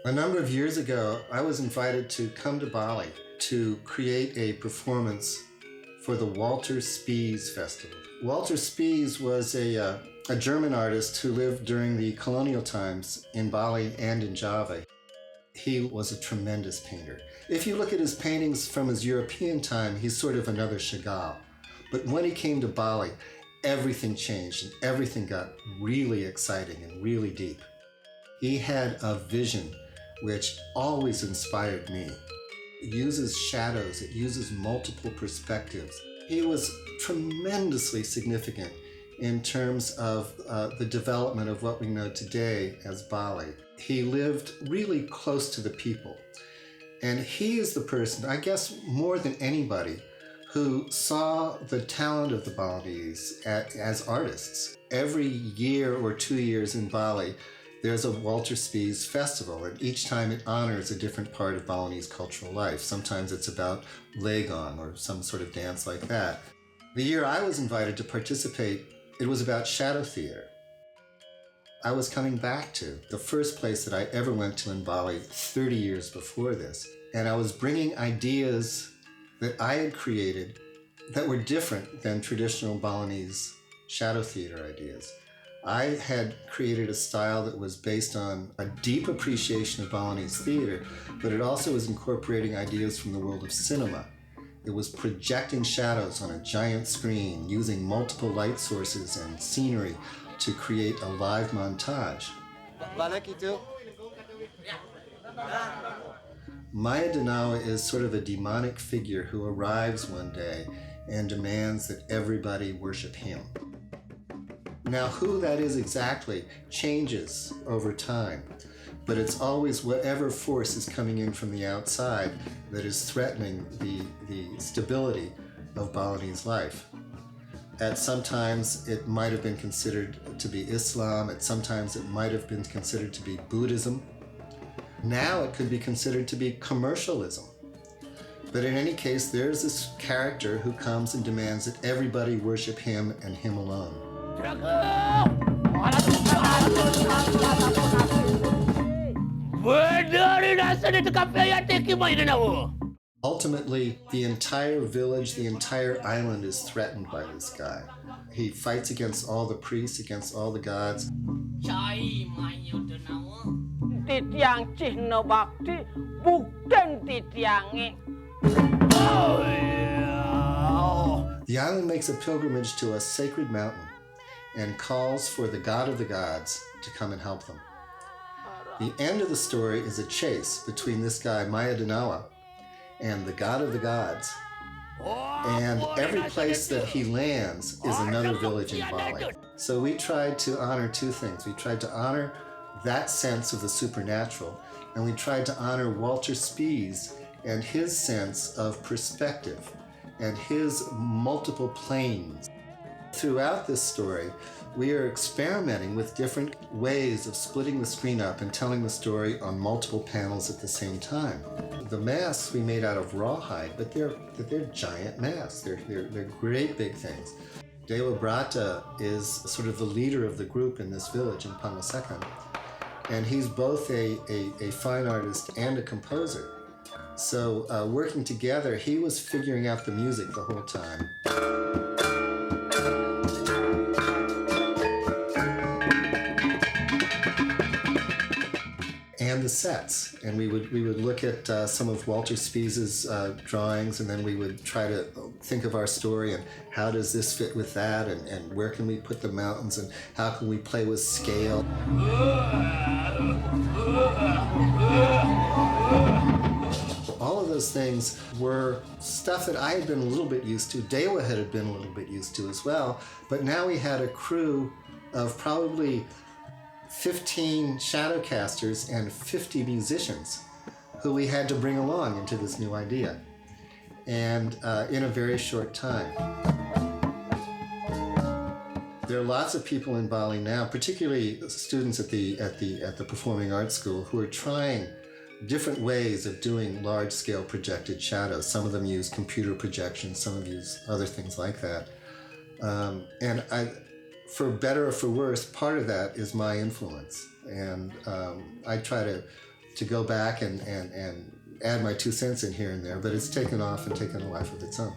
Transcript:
A number of years ago, I was invited to come to Bali to create a performance for the Walter Spies Festival. Walter Spies was a German artist who lived during the colonial times in Bali and in Java. He was a tremendous painter. If you look at his paintings from his European time, he's sort of another Chagall. But when he came to Bali, everything changed and everything got really exciting and really deep. He had a vision which always inspired me. It uses shadows, it uses multiple perspectives. He was tremendously significant in terms of the development of what we know today as Bali. He lived really close to the people. And he is the person, I guess more than anybody, who saw the talent of the Balinese as artists. Every year or 2 years in Bali, there's a Walter Spies Festival, and each time it honors a different part of Balinese cultural life. Sometimes it's about Legong or some sort of dance like that. The year I was invited to participate, it was about shadow theater. I was coming back to the first place that I ever went to in Bali 30 years before this, and I was bringing ideas that I had created that were different than traditional Balinese shadow theater ideas. I had created a style that was based on a deep appreciation of Balinese theater, but it also was incorporating ideas from the world of cinema. It was projecting shadows on a giant screen, using multiple light sources and scenery to create a live montage. Mayadanawa is sort of a demonic figure who arrives one day and demands that everybody worship him. Now, who that is exactly changes over time, but it's always whatever force is coming in from the outside that is threatening the stability of Balinese life. At sometimes it might have been considered to be Islam, at sometimes it might have been considered to be Buddhism. Now it could be considered to be commercialism. But in any case, there's this character who comes and demands that everybody worship him and him alone. Ultimately, the entire village, the entire island is threatened by this guy. He fights against all the priests, against all the gods. The island makes a pilgrimage to a sacred mountain and calls for the god of the gods to come and help them. The end of the story is a chase between this guy Mayadanawa and the god of the gods. And every place that he lands is another village in Bali. So we tried to honor two things. We tried to honor that sense of the supernatural, and we tried to honor Walter Spies and his sense of perspective and his multiple planes. Throughout this story, we are experimenting with different ways of splitting the screen up and telling the story on multiple panels at the same time. The masks we made out of rawhide, but they're giant masks. They're great big things. Dewa Berata is sort of the leader of the group in this village in Pengosekan, and he's both a fine artist and a composer. So working together, he was figuring out the music the whole time. And the sets, and we would look at some of Walter Spies's drawings, and then we would try to think of our story and how does this fit with that, and where can we put the mountains, and how can we play with scale. All of those things were stuff that I had been a little bit used to. Dewa had been a little bit used to as well, but now we had a crew of probably 15 shadow casters and 50 musicians who we had to bring along into this new idea, and in a very short time. There are lots of people in Bali now, particularly students at the Performing Arts School, who are trying different ways of doing large-scale projected shadows. Some of them use computer projection, some of them use other things like that. And for better or for worse, part of that is my influence. And I try to to go back and add my 2 cents in here and there, but it's taken off and taken a life of its own.